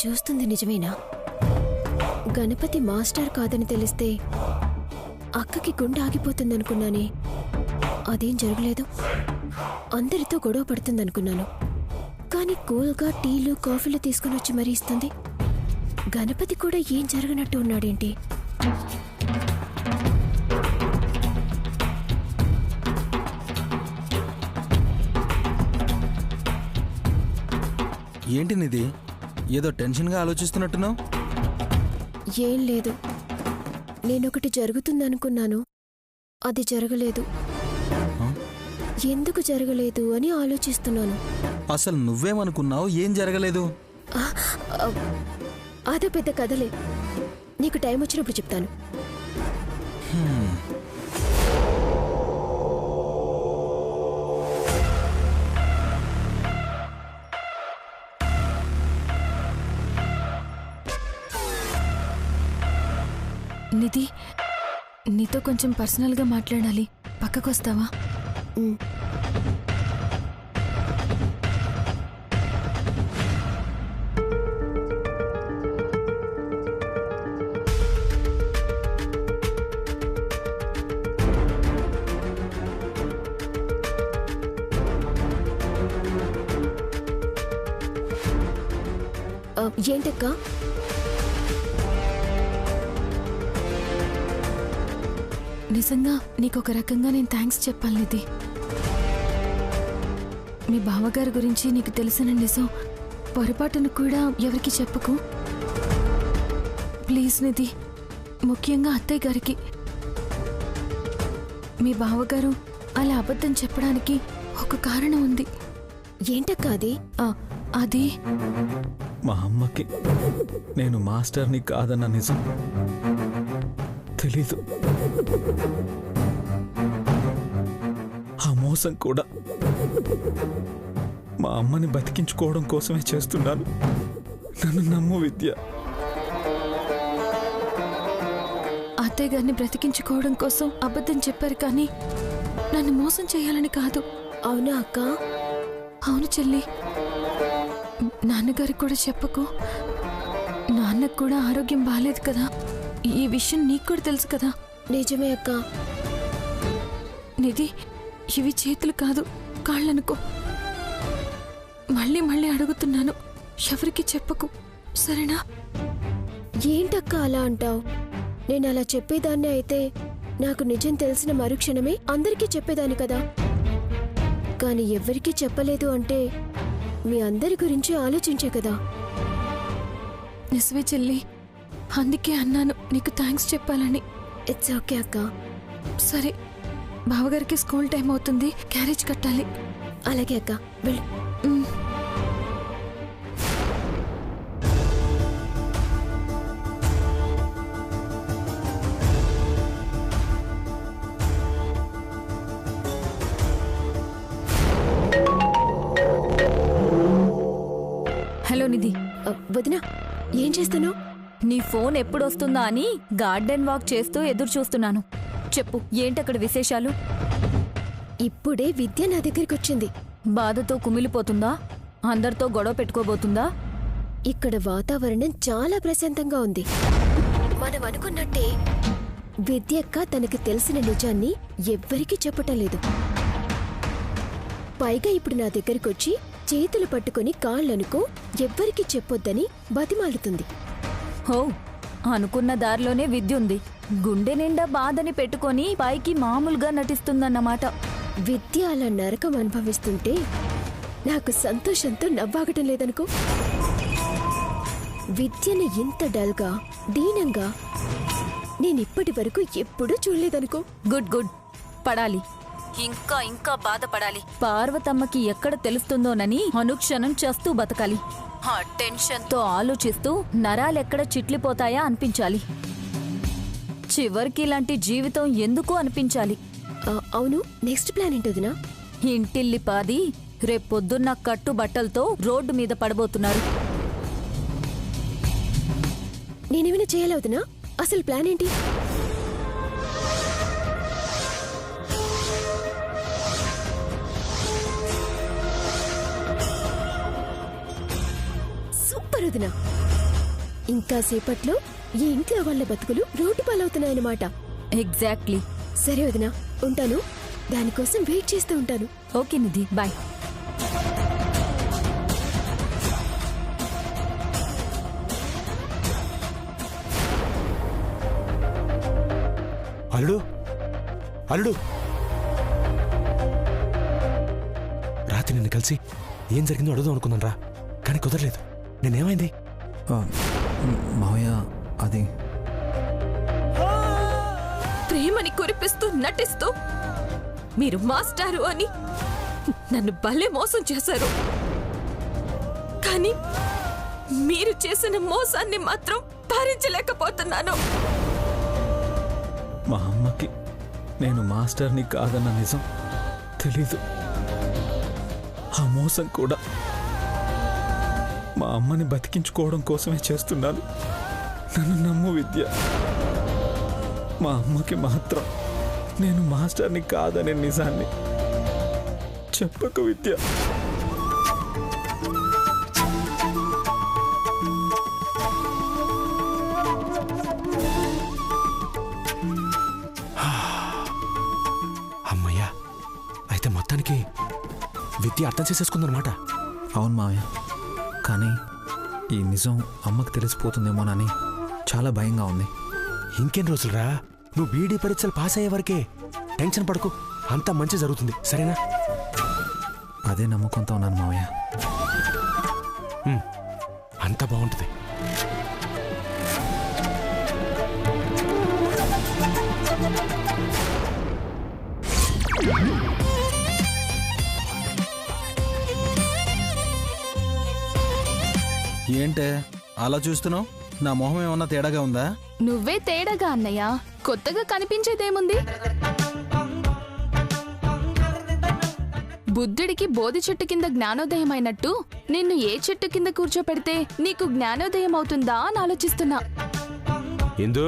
చూస్తుంది నిజమేనా? గణపతి మాస్టర్ కాదని తెలిస్తే అక్కకి గుండె ఆగిపోతుందనుకున్నానే. అదేం జరగలేదు. అందరితో గొడవ పడుతుందనుకున్నాను. కానీ కూల్గా టీలు కాఫీలు తీసుకుని వచ్చి మరీ ఇస్తుంది. గణపతి కూడా ఏం జరగనట్టు ఉన్నాడేంటి? ఏంటి నిధి, ఏదో టెన్షన్గా ఆలోచిస్తున్నట్టున్నావు? ఏం లేదు. నేనొకటి జరుగుతుందనుకున్నాను, అది జరగలేదు. ఎందుకు జరగలేదు అని ఆలోచిస్తున్నాను. అసలు నువ్వేమనుకున్నావు? ఏం జరగలేదు? అదో పెద్ద కథలే. నీకు టైం వచ్చినప్పుడు చెప్తాను. నిధి, నీతో కొంచెం పర్సనల్గా మాట్లాడాలి. పక్కకొస్తావా? ఏంటక్క? నిజంగా నీకొక రకంగా నేను థ్యాంక్స్ చెప్పాలి నిధి. మీ బావగారి గురించి నీకు తెలిసిన నిజం పొరపాటును కూడా ఎవరికి చెప్పకు ప్లీజ్ నిధి. ముఖ్యంగా అత్తయ్య గారికి. మీ బావగారు అలా అబద్ధం చెప్పడానికి ఒక కారణం ఉంది. ఏంటక్క అది? అది మా అమ్మకి నేను మాస్టర్ని కాదన్న నిజం తెలీదు. ఆ మోసం కూడా మా అమ్మని బతికించుకోవడం కోసమే చేస్తున్నాను. నన్ను నమ్ము విద్య. అత్తయ్య గారిని బ్రతికించుకోవడం కోసం అబద్ధం చెప్పారు, కానీ నన్ను మోసం చేయాలని కాదు. అవునా అక్క? అవును చెల్లి. నాన్నగారికి కూడా చెప్పకు. నాన్నకు కూడా ఆరోగ్యం బాలేదు కదా. ఈ విషయం నీకు కూడా తెలుసు కదా. నిజమే అక్క. నిధి, ఇవి చేతులు కాదు కాళ్ళనుకో. మళ్ళీ మళ్ళీ అడుగుతున్నాను, ఎవరికి చెప్పకు, సరేనా? ఏంటక్క అలా అంటావు? నేను అలా చెప్పేదాన్ని అయితే నాకు నిజం తెలిసిన మరుక్షణమే అందరికీ చెప్పేదాన్ని కదా. కానీ ఎవ్వరికీ చెప్పలేదు అంటే మీ అందరి గురించి ఆలోచించే కదా. నిజమే చెల్లి, అందుకే అన్నాను నీకు థ్యాంక్స్ చెప్పాలని. ఇట్స్ ఓకే అక్క. సరే, బావగారికి స్కూల్ టైం అవుతుంది, క్యారేజ్ కట్టాలి. అలాగే అక్క, వెళ్ళు. హలో నిధి. వదినా, ఏం చేస్తున్నావు? నీ ఫోన్ ఎప్పుడొస్తుందా అని గార్డెన్ వాక్ చేస్తూ ఎదురు చూస్తున్నాను. చెప్పు, ఏంటక్కడ విశేషాలు? ఇప్పుడే విద్య నా దగ్గరికి వచ్చింది. బాధతో కుమిలిపోతుందా? అందరితో గొడవ పెట్టుకోబోతుందా? ఇక్కడ వాతావరణం చాలా ప్రశాంతంగా ఉంది. మనం అనుకున్నట్టే విద్యక్క తనకి తెలిసిన నిజాన్ని ఎవ్వరికీ చెప్పటం లేదు. పైగా ఇప్పుడు నా దగ్గరికొచ్చి చేతులు పట్టుకుని కాళ్ళనుకో ఎవ్వరికీ చెప్పొద్దని బతిమాలుతుంది. హో, అనుకున్న దారిలోనే విద్యుంది. గుండె నిండా బాధని పెట్టుకొని పైకి మామూలుగా నటిస్తుందన్నమాట. విద్య అలా నరకం అనుభవిస్తుంటే నాకు సంతోషంతో నవ్వాగటం లేదనుకో. విద్యని ఇంత డల్గా, దీనంగా నేనిప్పటి వరకు ఎప్పుడూ చూడలేదనుకో. గుడ్ గుడ్, పడాలి, ఇంకా ఇంకా బాధపడాలి. పార్వతమ్మకి ఎక్కడ తెలుస్తుందోనని అనుక్షణం చేస్తూ బతకాలి. ఆ టెన్షన్తో ఆలోచిస్తూ నరాలెక్కడ చిట్లిపోతాయా అనిపించాలి. చివరికి ఇలాంటి జీవితం ఎందుకు అనిపించాలి. అవును, నెక్స్ట్ ప్లాన్ ఏంటోదినా? ఇంటిల్లిపాది రేపొద్దున్న కట్టుబట్టలతో రోడ్డు మీద పడబోతున్నారు. నేనేమైనా చేయాలవుతున్నా? అసలు ప్లాన్ ఏంటి? సూపర్ వదినా. ఇంకా సేపట్లో ఈ ఇంట్లో వాళ్ళ బతుకులు రోడ్డు పాలవుతున్నాయన్నమాట. ఎగ్జాక్ట్లీ. సరే వదినా, ఉంటాను. దానికోసం వెయిట్ చేస్తూ ఉంటాను. ఓకే నిధి, బాయ్. అల్లుడు, అల్లుడు, రాత్రి నిన్ను కలిసి ఏం జరిగిందో అడుగుదాం అనుకున్నాను రా, కానీ కుదరలేదు. నేనేమైంది? మావయ్య, అది ప్రేమని కురిపిస్తూ నటిస్తూ మీరు మాస్టారు అని నన్ను భలే మోసం చేశారు. కానీ మీరు చేసిన మోసాన్ని మాత్రం భరించలేకపోతున్నాను. మా అమ్మకి నేను మాస్టర్ని కాదన్న నిజం తెలీదు. ఆ మోసం కూడా మా అమ్మని బతికించుకోవడం కోసమే చేస్తున్నాను. నన్ను నమ్ము విద్య. మా అమ్మకి మాత్రం నేను మాస్టర్ని కాదనే నిజాన్ని చెప్పకు విద్య. అమ్మయ్యా, అయితే మొత్తానికి విద్య అర్థం చేసేసుకుందనమాట. అవును మావయ్య, కానీ ఈ నిజం అమ్మకి తెలిసిపోతుందేమోనని చాలా భయంగా ఉంది. ఇంకెన్ని రోజులురా, నువ్వు బీడీ పరీక్షలు పాస్ అయ్యే వరకే. టెన్షన్ పడకు, అంతా మంచి జరుగుతుంది, సరేనా? అదే నమ్మకంతో ఉన్నాను మావయ్య. అంతా బాగుంటుంది. ఏంటే అలా చూస్తున్నావు? నా మొహం ఏమన్నా తేడాగా ఉందా? నువ్వే తేడాగా అన్నయ్య. కొత్తగా కనిపించేదేముంది? బుద్ధుడికి బోధి చెట్టు కింద జ్ఞానోదయం అయినట్టు నిన్ను ఏ చెట్టు కింద కూర్చోపెడితే నీకు జ్ఞానోదయం అవుతుందా అని ఆలోచిస్తున్నా. ఇందు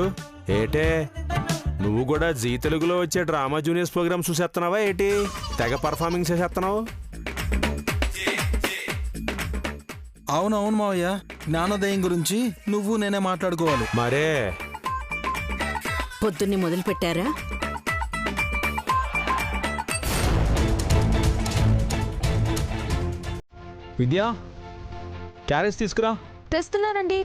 ఏటే, నువ్వు కూడా జీ తెలుగులో వచ్చే డ్రామా జూనియర్స్ ప్రోగ్రామ్ చూసేస్తున్నావా ఏటి? తెగ పర్ఫార్మింగ్ చేసేస్తున్నావు. అవునవును మావయ్య, జ్ఞానోదయం గురించి నువ్వు నేనే మాట్లాడుకోవాలి. మరే పొద్దున్నే మొదలు పెట్టారా? విద్య, క్యారెట్స్ తీసుకురా. తెస్తున్నానండి.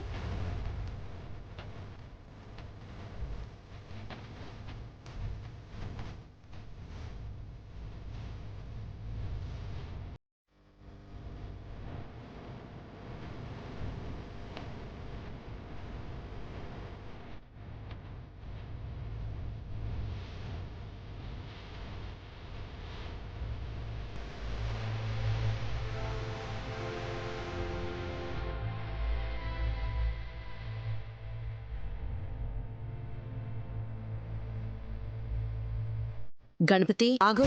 గణపతి ఆగు.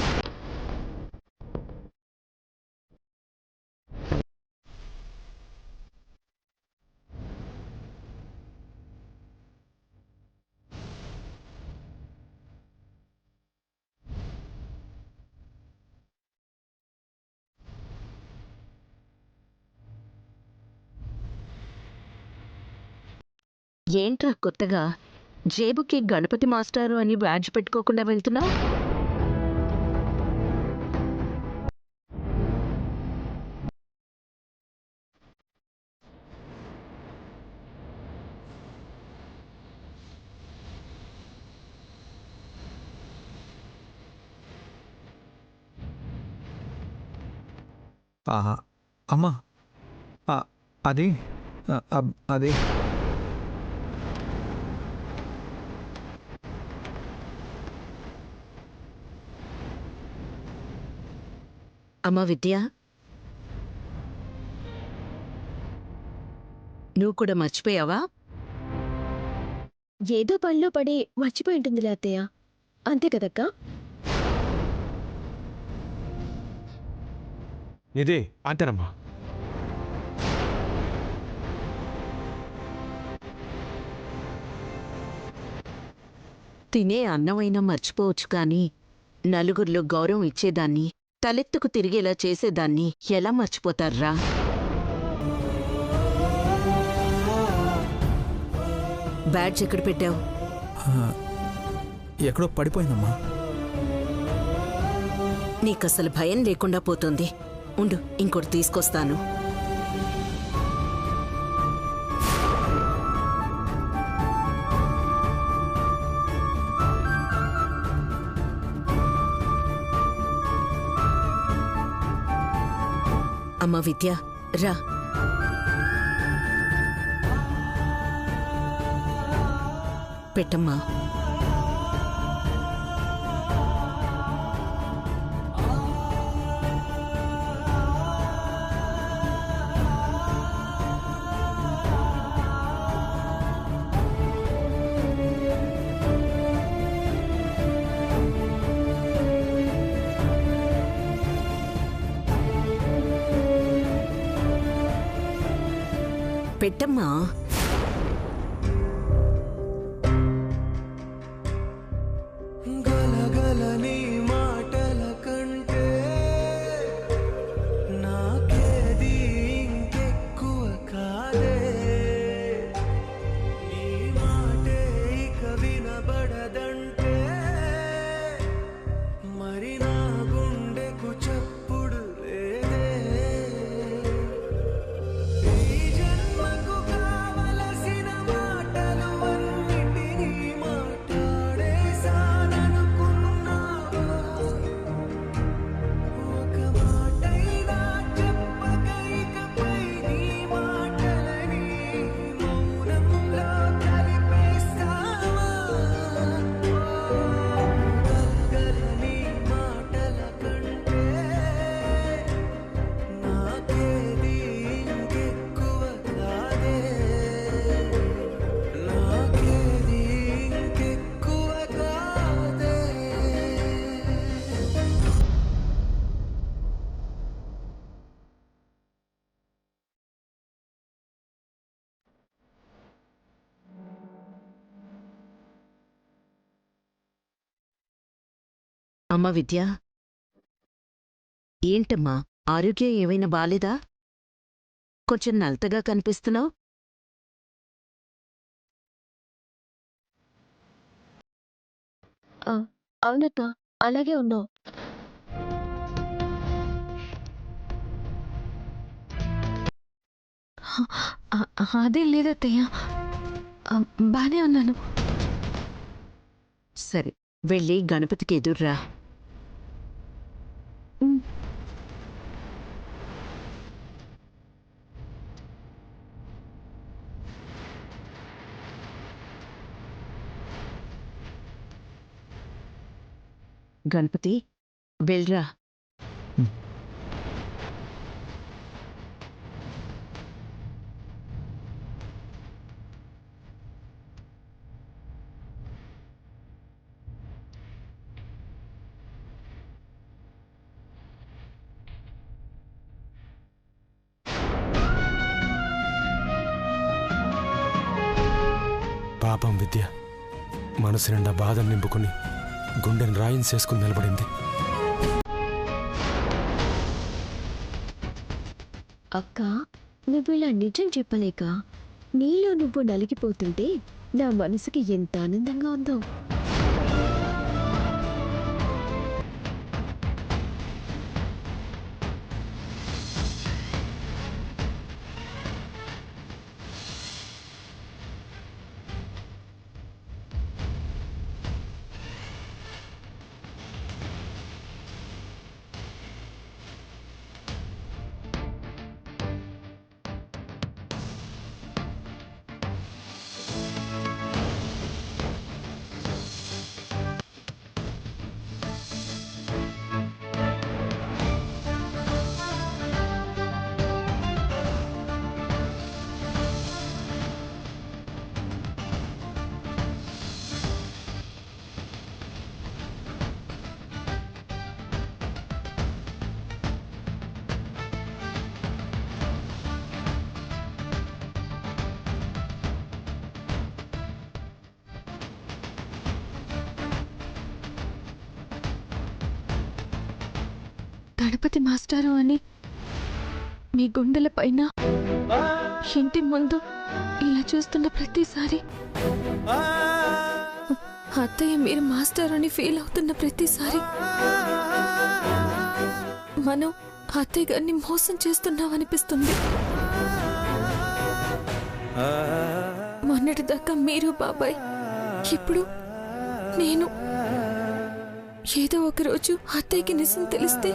ఏంట్రా కొత్తగా జేబుకి గణపతి మాస్టారు అని బ్యాడ్జ్ పెట్టుకోకుండా వెళ్తున్నావు? అమ్మా, అది అది అమ్మా విద్య, నువ్వు కూడా మర్చిపోయావా? ఏదో పనిలో పడి మర్చిపోయి ఉంటుందిలే అత్తయ్య. అంతే కదక్కా? ఇది అంతేనమ్మా. తినే అన్నమైనా మర్చిపోవచ్చు కానీ నలుగురిలో గౌరవం ఇచ్చేదాన్ని, తలెత్తుకు తిరిగేలా చేసేదాన్ని ఎలా మర్చిపోతారా? బ్యాడ్జ్ ఎక్కడ పెట్టావు? ఎక్కడో పడిపోయిందమ్మా. నీకసలు భయం లేకుండా పోతుంది. ఉండు, ఇంకోటి తీసుకొస్తాను. అమ్మ విద్య, రా. పెట్టమ్మా. పెట్టమ్మా. గలగలని మాటల కంటే నాకేది ఇంకెక్కువ కాదే. నీ మాటే ఇక వినబడదంటే మరి నా గుండెకు చప్పుడు లేదే. ఈ జన్మకు కావలసిన మాటలు అన్నిటినీ మాట్లాడేశాననుకున్నావా? ఒక మాటైనా చెప్పక ఇకపై నీ మాటలని మౌనంలో కలిపేస్తావా? గలగలని మాటల కంటే నాకేది ఇంకెక్కువ కాదే. నాకేది ఇంకెక్కువ కాదే. అమ్మ విద్య, ఏంటమ్మా, ఆరోగ్యం ఏమైనా బాలేదా? కొంచెం నలతగా కనిపిస్తున్నావు. అవునక్క, అలాగే ఉన్నావు. అదేం లేదత్తయ్య, బానే ఉన్నాను. సరే, వెళ్ళి గణపతికి ఎదుర్రా. గణపతి, వెళ్ళరా. పాపం విద్య మనసు నిండా బాధను నింపుకుని గుండెని రాయించేసుకుని నిలబడింది. అక్క, నువ్వు ఇలా నిజం చెప్పలేక నీలో నువ్వు నలిగిపోతుంటే నా మనసుకి ఎంత ఆనందంగా ఉందో. గణపతి మాస్టారు అని మీ గుండెల పైన ఇంటి ముందు ఇలా చూస్తున్న ప్రతిసారి, అత్తయ్య మీరు మాస్టర్ అని ఫీల్ అవుతున్న ప్రతిసారి మనం అత్తయ్య గారిని మోసం చేస్తున్నామనిపిస్తుంది. మొన్నటిదాకా మీరు బాబాయ్, ఇప్పుడు నేను. ఏదో ఒకరోజు అత్తయ్యకి నిజం తెలిస్తే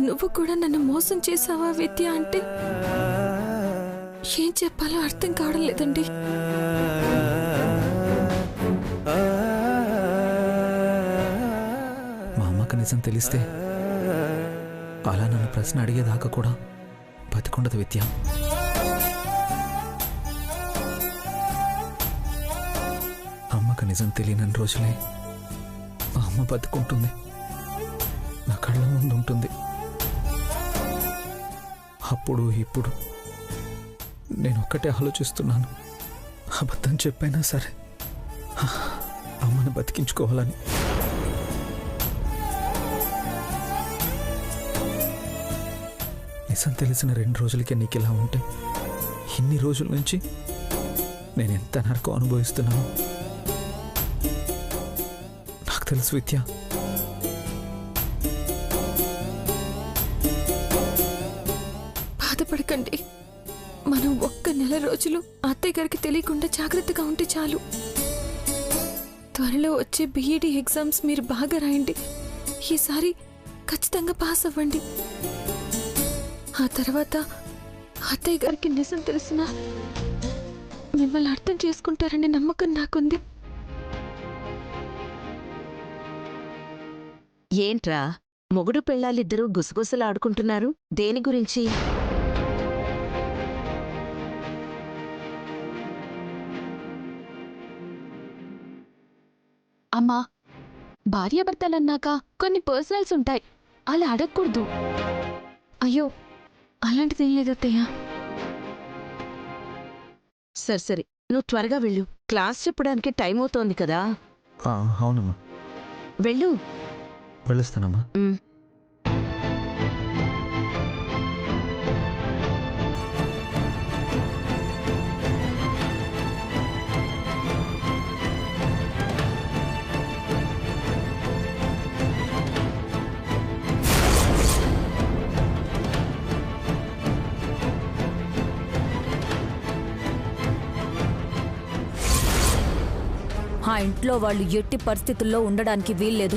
నువ్వు కూడా నన్ను మోసం చేసావా విద్య అంటే ఏం చెప్పాలో అర్థం కావడం లేదండి. మా అమ్మకు నిజం తెలిస్తే అలా నన్ను ప్రశ్న అడిగేదాకా కూడా బతికుండదు విద్య. అమ్మకు నిజం తెలియని రోజులే మా అమ్మ బతుకుంటుంది, నా కళ్ళ ముందు ఉంటుంది. అప్పుడు ఇప్పుడు నేను ఒక్కటే ఆలోచిస్తున్నాను, అబద్ధం చెప్పైనా సరే అమ్మని బతికించుకోవాలని. నిజం తెలిసిన 2 రోజులకే నీకు ఇలా ఉంటే ఇన్ని రోజుల నుంచి నేను ఎంత నరకం అనుభవిస్తున్నాను నాకు తెలుసు విద్య. బాధపడకండి, మనం ఒక్క నెల రోజులు అత్తయ్య గారికి తెలియకుండా జాగ్రత్తగా ఉంటే చాలు. త్వరలో వచ్చే బీఈడీ ఎగ్జామ్స్ మీరు బాగా రాయండి. ఈసారి ఖచ్చితంగా పాస్ అవ్వండి. ఆ తర్వాత అత్తయ్య గారికి నిజం తెలిసిన మిమ్మల్ని అర్థం చేసుకుంటారనే నమ్మకం నాకుంది. ఏంట్రా మొగుడు పెళ్ళాలిద్దరూ గుసగుసలాడుకుంటున్నారు? దేని గురించి? అమ్మా, భార్యాభర్తలన్నాక కొన్ని పర్సనల్స్ ఉంటాయి, అలా అడగకూడదు. అయ్యో, అలాంటిదేం లేదత్తయ్య. సరే నువ్వు త్వరగా వెళ్ళు, క్లాస్ చెప్పడానికి టైం అవుతోంది కదా. అవునమ్మా, వెళ్ళు. వెళ్ళొస్తానమ్మా. ఆ ఇంట్లో వాళ్ళు ఎట్టి పరిస్థితుల్లో ఉండడానికి వీల్లేదు.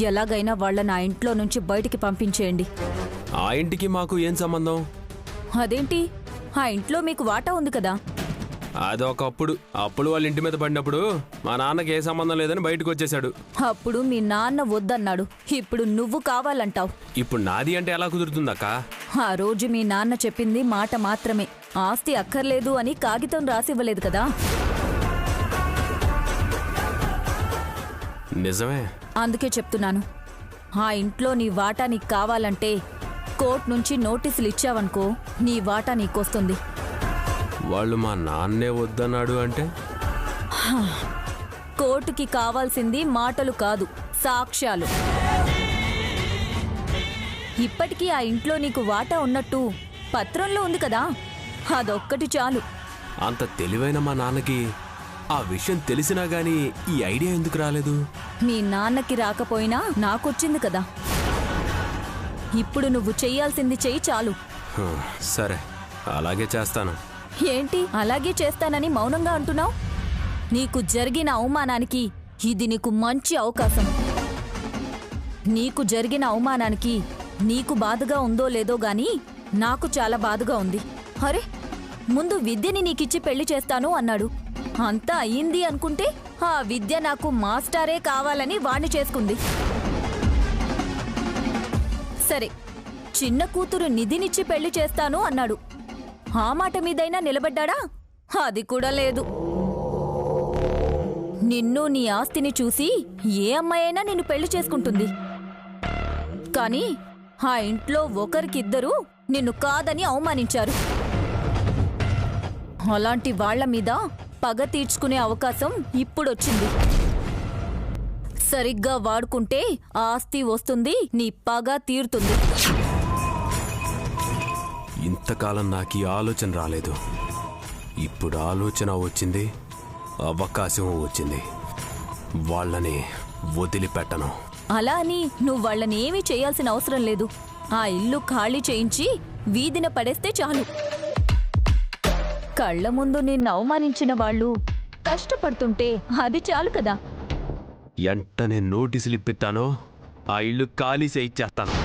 ఎలాగైనా వాళ్ళని ఆ ఇంట్లో నుంచి బయటికి పంపించేయండి. ఆ ఇంటికి మాకు ఏం సంబంధం? అదేంటి, ఆ ఇంట్లో మీకు వాటా ఉంది కదా. అదొకప్పుడు అప్పుడు వాళ్ళ ఇంటి మీద పడినప్పుడు మా నాన్నకి ఏ సంబంధం లేదని బయటకు వచ్చేసాడు. అప్పుడు మీ నాన్న వద్దన్నాడు, ఇప్పుడు నువ్వు కావాలంటావు. ఇప్పుడు నాది అంటే ఎలా కుదురుతుందక్క? ఆ రోజు మీ నాన్న చెప్పింది మాట మాత్రమే, ఆస్తి అక్కర్లేదు అని కాగితం రాసివ్వలేదు కదా. నిజమే. అందుకే చెప్తున్నాను, ఆ ఇంట్లో నీ వాటా నీకు కావాలంటే కోర్టు నుంచి నోటీసులు ఇచ్చావనుకో, నీ వాటా నీకొస్తుంది. వాళ్ళు మా నాన్నే వద్దన్నాడు అంటే? కోర్టుకి కావాల్సింది మాటలు కాదు, సాక్ష్యాలు. ఇప్పటికీ ఆ ఇంట్లో నీకు వాటా ఉన్నట్టు పత్రంలో ఉంది కదా, అదొక్కటి చాలు. అంత తెలివైన మా నాన్నకి ఆ విషయం తెలిసినా గానీ ఈ ఐడియా ఎందుకు రాలేదు? మీ నాన్నకి రాకపోయినా నాకొచ్చింది కదా. ఇప్పుడు నువ్వు చెయ్యాల్సింది చెయ్యి చాలు. సరే, అలాగే చేస్తాను. ఏంటి అలాగే చేస్తానని మౌనంగా అంటున్నావు? నీకు జరిగిన అవమానానికి ఇది నీకు మంచి అవకాశం. నీకు జరిగిన అవమానానికి నీకు బాధగా ఉందో లేదో గాని నాకు చాలా బాధగా ఉంది. అరే, ముందు విద్యని నీకిచ్చి పెళ్లి చేస్తాను అన్నాడు. అంతా అయ్యింది అనుకుంటే ఆ విద్య నాకు మాస్టారే కావాలని వాణ్ణి చేసుకుంది. సరే, చిన్న కూతురు నిధినిచ్చి పెళ్లి చేస్తాను అన్నాడు. ఆ మాట మీదైనా నిలబడ్డాడా? అది కూడా లేదు. నిన్ను నీ ఆస్తిని చూసి ఏ అమ్మాయైనా నిన్ను పెళ్లి చేసుకుంటుంది. కానీ ఆ ఇంట్లో ఒకరికిద్దరూ నిన్ను కాదని అవమానించారు. అలాంటి వాళ్ల మీద పగ తీర్చుకునే అవకాశం ఇప్పుడొచ్చింది. సరిగ్గా వాడుకుంటే ఆస్తి వస్తుంది, నీ పగ తీరుతుంది. ఇంతకాలం నాకు ఈ ఆలోచన రాలేదు. ఇప్పుడు ఆలోచన వచ్చింది, అవకాశం వచ్చింది. వాళ్ళని వదిలిపెట్టను. అలా అని నువ్వు వాళ్ళని ఏమీ చేయాల్సిన అవసరం లేదు. ఆ ఇల్లు ఖాళీ చేయించి వీధిన పడేస్తే చాలు. కళ్ళ ముందు నిన్ను అవమానించిన వాళ్ళు కష్టపడుతుంటే అది చాలు కదా. వెంటనే నోటీసులు ఇప్పిస్తాను, ఆ ఇల్లు ఖాళీ చేయించేస్తాను.